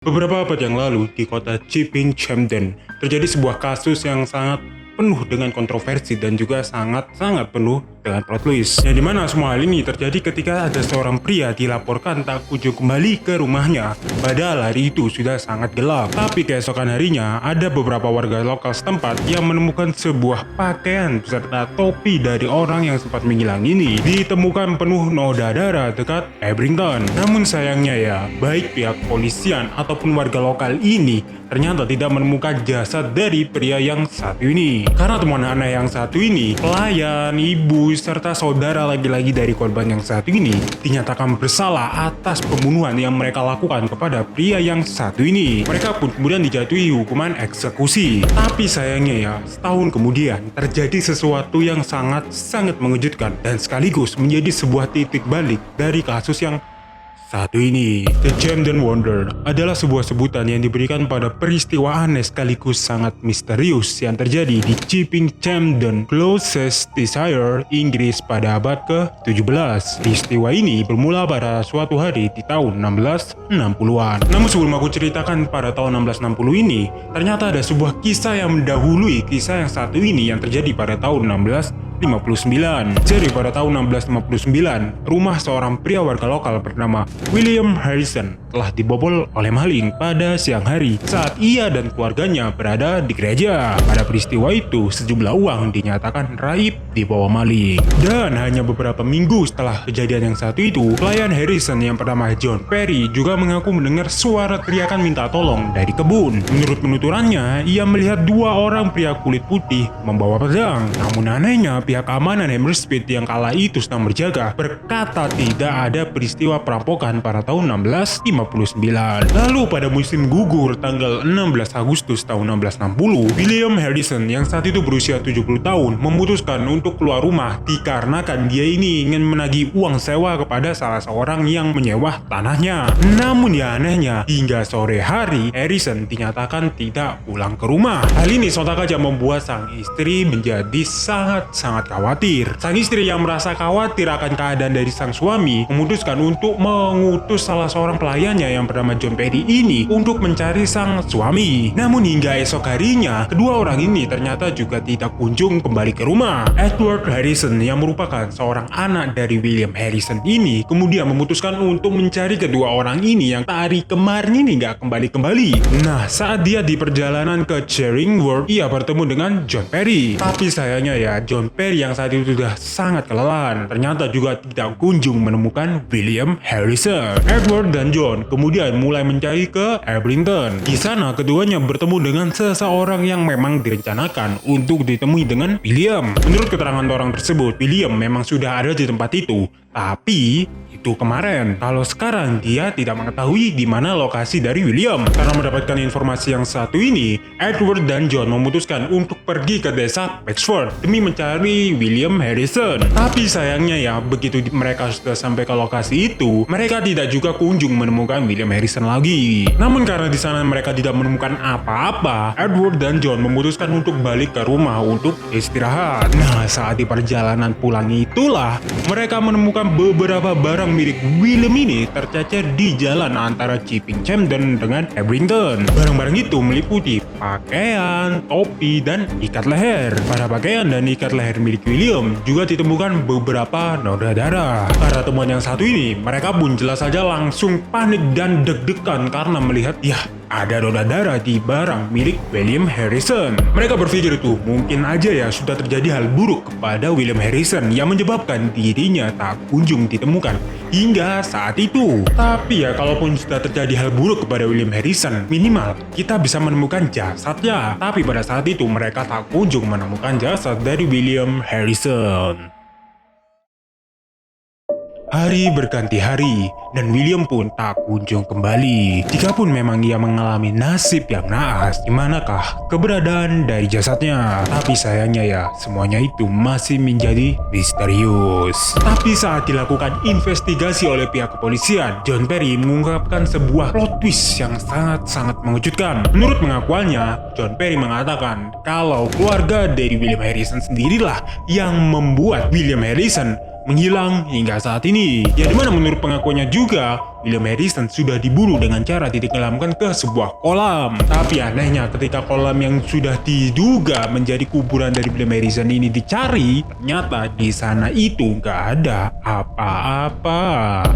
Beberapa abad yang lalu, di kota Chipping Campden, terjadi sebuah kasus yang sangat penuh dengan kontroversi dan juga sangat penuh dengan plot twist. Yang dimana semua hal ini terjadi ketika ada seorang pria dilaporkan tak kunjung kembali ke rumahnya, padahal hari itu sudah sangat gelap. Tapi keesokan harinya, ada beberapa warga lokal setempat yang menemukan sebuah pakaian beserta topi dari orang yang sempat menghilang ini ditemukan penuh noda darah dekat Abingdon. Namun sayangnya ya, baik pihak polisian ataupun warga lokal ini ternyata tidak menemukan jasad dari pria yang satu ini. Karena temuan aneh yang satu ini, pelayan, ibu, serta saudara lagi-lagi dari korban yang satu ini dinyatakan bersalah atas pembunuhan yang mereka lakukan kepada pria yang satu ini. Mereka pun kemudian dijatuhi hukuman eksekusi. Tapi sayangnya ya, setahun kemudian terjadi sesuatu yang sangat mengejutkan dan sekaligus menjadi sebuah titik balik dari kasus yang satu ini. The Campden Wonder adalah sebuah sebutan yang diberikan pada peristiwa aneh sekaligus sangat misterius yang terjadi di Chipping Campden, Gloucestershire, Inggris pada abad ke-17. Peristiwa ini bermula pada suatu hari di tahun 1660-an. Namun sebelum aku ceritakan pada tahun 1660 ini, ternyata ada sebuah kisah yang mendahului kisah yang satu ini yang terjadi pada tahun 1659. Jadi pada tahun 1659, rumah seorang pria warga lokal bernama William Harrison telah dibobol oleh maling pada siang hari saat ia dan keluarganya berada di gereja. Pada peristiwa itu, sejumlah uang dinyatakan raib dibawa maling. Dan hanya beberapa minggu setelah kejadian yang satu itu, pelayan Harrison yang bernama John Perry juga mengaku mendengar suara teriakan minta tolong dari kebun. Menurut penuturannya, ia melihat dua orang pria kulit putih membawa pedang. Namun anehnya, pihak keamanan Hammersmith yang kala itu sedang berjaga berkata tidak ada peristiwa perampokan pada tahun 1659. Lalu pada musim gugur tanggal 16 Agustus tahun 1660, William Harrison yang saat itu berusia 70 tahun memutuskan untuk keluar rumah dikarenakan dia ini ingin menagih uang sewa kepada salah seorang yang menyewa tanahnya. Namun ya anehnya, hingga sore hari Harrison dinyatakan tidak pulang ke rumah. Hal ini sontak aja membuat sang istri menjadi sangat khawatir. Sang istri yang merasa khawatir akan keadaan dari sang suami memutuskan untuk mengutus salah seorang pelayannya yang bernama John Perry ini untuk mencari sang suami. Namun hingga esok harinya, kedua orang ini ternyata juga tidak kunjung kembali ke rumah. Edward Harrison yang merupakan seorang anak dari William Harrison ini kemudian memutuskan untuk mencari kedua orang ini yang hari kemarin ini nggak kembali. Nah, saat dia di perjalanan ke Charingworth, ia bertemu dengan John Perry. Tapi sayangnya ya, John Perry yang saat itu sudah sangat kelelahan ternyata juga tidak kunjung menemukan William Harrison. Edward dan John kemudian mulai mencari ke Abingdon. Di sana keduanya bertemu dengan seseorang yang memang direncanakan untuk ditemui dengan William. Menurut keterangan orang tersebut, William memang sudah ada di tempat itu, tapi itu kemarin. Kalau sekarang dia tidak mengetahui di mana lokasi dari William. Karena mendapatkan informasi yang satu ini, Edward dan John memutuskan untuk pergi ke desa Patchford demi mencari William Harrison. Tapi sayangnya ya, begitu mereka sudah sampai ke lokasi itu, mereka tidak juga kunjung menemukan William Harrison lagi. Namun karena di sana mereka tidak menemukan apa-apa, Edward dan John memutuskan untuk balik ke rumah untuk istirahat. Nah, saat di perjalanan pulang itulah mereka menemukan beberapa barang milik William ini tercecer di jalan antara Chipping Campden dengan Abingdon. Barang-barang itu meliputi pakaian, topi, dan ikat leher. Pada pakaian dan ikat leher milik William juga ditemukan beberapa noda darah. Pada temuan yang satu ini, mereka pun jelas saja langsung panik dan deg-degan karena melihat ada noda darah di barang milik William Harrison. Mereka berpikir itu mungkin aja ya sudah terjadi hal buruk kepada William Harrison yang menyebabkan dirinya tak kunjung ditemukan hingga saat itu. Tapi ya kalaupun sudah terjadi hal buruk kepada William Harrison, minimal kita bisa menemukan jasadnya. Tapi pada saat itu mereka tak kunjung menemukan jasad dari William Harrison. Hari berganti hari, dan William pun tak kunjung kembali. Jikapun memang ia mengalami nasib yang naas, di manakah keberadaan dari jasadnya? Tapi sayangnya ya, semuanya itu masih menjadi misterius. Tapi saat dilakukan investigasi oleh pihak kepolisian, John Perry mengungkapkan sebuah plot twist yang sangat mengejutkan. Menurut pengakuannya, John Perry mengatakan kalau keluarga dari William Harrison sendirilah yang membuat William Harrison menghilang hingga saat ini. Ya dimana menurut pengakuannya juga, William Harrison sudah dibunuh dengan cara ditenggelamkan ke sebuah kolam. Tapi anehnya ketika kolam yang sudah diduga menjadi kuburan dari William Harrison ini dicari, ternyata di sana itu nggak ada apa-apa.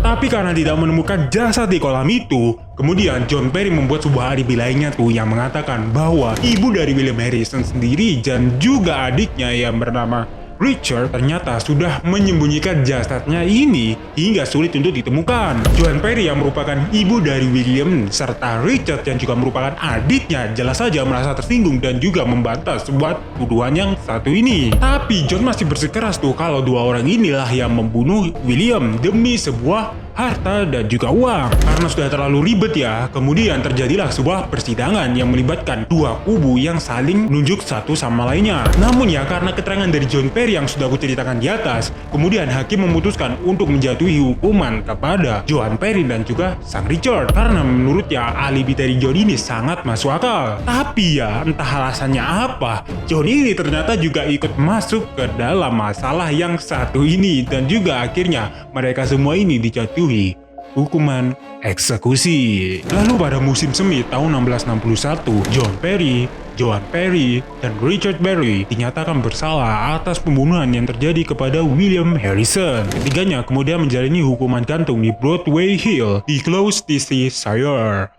Tapi karena tidak menemukan jasad di kolam itu, kemudian John Perry membuat sebuah alibi lainnya tuh yang mengatakan bahwa ibu dari William Harrison sendiri dan juga adiknya yang bernama Richard ternyata sudah menyembunyikan jasadnya ini hingga sulit untuk ditemukan. Joan Perry yang merupakan ibu dari William serta Richard yang juga merupakan adiknya jelas saja merasa tersinggung dan juga membantah sebuah tuduhan yang satu ini. Tapi John masih bersikeras tuh kalau dua orang inilah yang membunuh William demi sebuah harta dan juga uang. Karena sudah terlalu ribet ya, kemudian terjadilah sebuah persidangan yang melibatkan dua kubu yang saling menunjuk satu sama lainnya. Namun ya karena keterangan dari John Perry yang sudah aku ceritakan di atas, kemudian hakim memutuskan untuk menjatuhi hukuman kepada Joan Perry dan juga sang Richard. Karena menurutnya alibi dari John ini sangat masuk akal. Tapi ya entah alasannya apa, John ini ternyata juga ikut masuk ke dalam masalah yang satu ini dan juga akhirnya mereka semua ini dijatuhi hukuman eksekusi. Lalu pada musim semi tahun 1661, John Perry, Joan Perry, dan Richard Perry dinyatakan bersalah atas pembunuhan yang terjadi kepada William Harrison. Ketiganya kemudian menjalani hukuman gantung di Broadway Hill di Gloucestershire.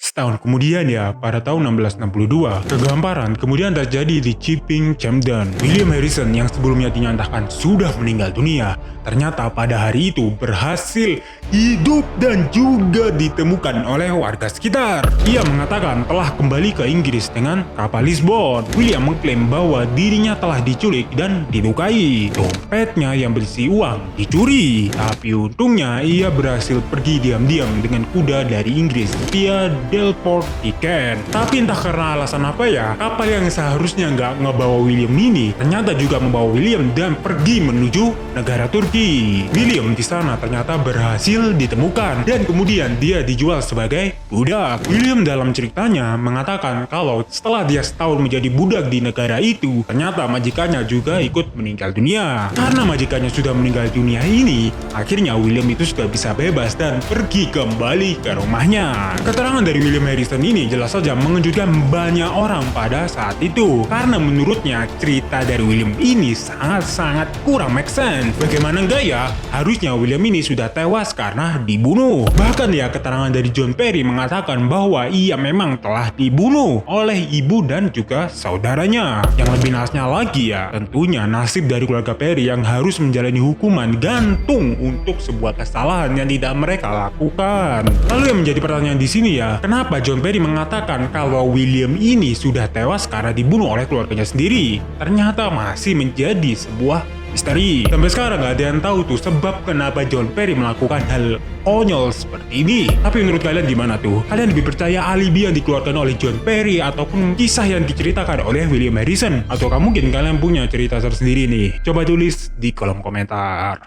Setahun kemudian ya, pada tahun 1662, kegamparan kemudian terjadi di Chipping Campden. William Harrison yang sebelumnya dinyatakan sudah meninggal dunia, ternyata pada hari itu berhasil hidup dan juga ditemukan oleh warga sekitar. Ia mengatakan telah kembali ke Inggris dengan kapal Lisbon. William mengklaim bahwa dirinya telah diculik dan dilukai. Dompetnya yang berisi uang dicuri. Tapi untungnya ia berhasil pergi diam-diam dengan kuda dari Inggris via Delport di Kent. Tapi entah karena alasan apa ya, kapal yang seharusnya nggak ngebawa William ini ternyata juga membawa William dan pergi menuju negara Turki. William di sana ternyata berhasil ditemukan dan kemudian dia dijual sebagai budak. William dalam ceritanya mengatakan kalau setelah dia setahun menjadi budak di negara itu, ternyata majikannya juga ikut meninggal dunia. Karena majikannya sudah meninggal dunia ini, akhirnya William itu sudah bisa bebas dan pergi kembali ke rumahnya. Keterangan dari William Harrison ini jelas saja mengejutkan banyak orang pada saat itu. Karena menurutnya cerita dari William ini sangat-sangat kurang make sense. Bagaimana enggak ya? Harusnya William ini sudah tewas karena dibunuh. Bahkan ya keterangan dari John Perry mengatakan bahwa ia memang telah dibunuh oleh ibu dan juga saudaranya. Yang lebih naasnya lagi ya, tentunya nasib dari keluarga Perry yang harus menjalani hukuman gantung untuk sebuah kesalahan yang tidak mereka lakukan. Lalu yang menjadi pertanyaan di sini ya, kenapa John Perry mengatakan kalau William ini sudah tewas karena dibunuh oleh keluarganya sendiri? Ternyata masih menjadi sebuah misteri. Sampai sekarang nggak ada yang tahu tuh sebab kenapa John Perry melakukan hal konyol seperti ini. Tapi menurut kalian gimana tuh? Kalian lebih percaya alibi yang dikeluarkan oleh John Perry ataupun kisah yang diceritakan oleh William Harrison? Atau mungkin kalian punya cerita tersendiri nih? Coba tulis di kolom komentar.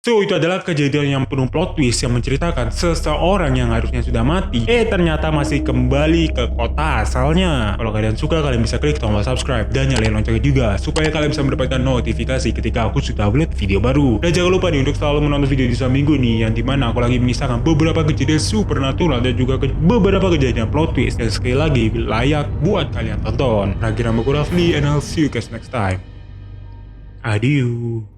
So, itu adalah kejadian yang penuh plot twist yang menceritakan seseorang yang harusnya sudah mati, ternyata masih kembali ke kota asalnya. Kalau kalian suka, kalian bisa klik tombol subscribe dan nyalain loncengnya juga, supaya kalian bisa mendapatkan notifikasi ketika aku sudah upload video baru. Dan jangan lupa nih untuk selalu menonton video di minggu nih, yang dimana aku lagi mengisahkan beberapa kejadian supernatural dan juga beberapa kejadian plot twist yang sekali lagi layak buat kalian tonton. Terakhir nama aku Rafli, and I'll see you guys next time. Adieu.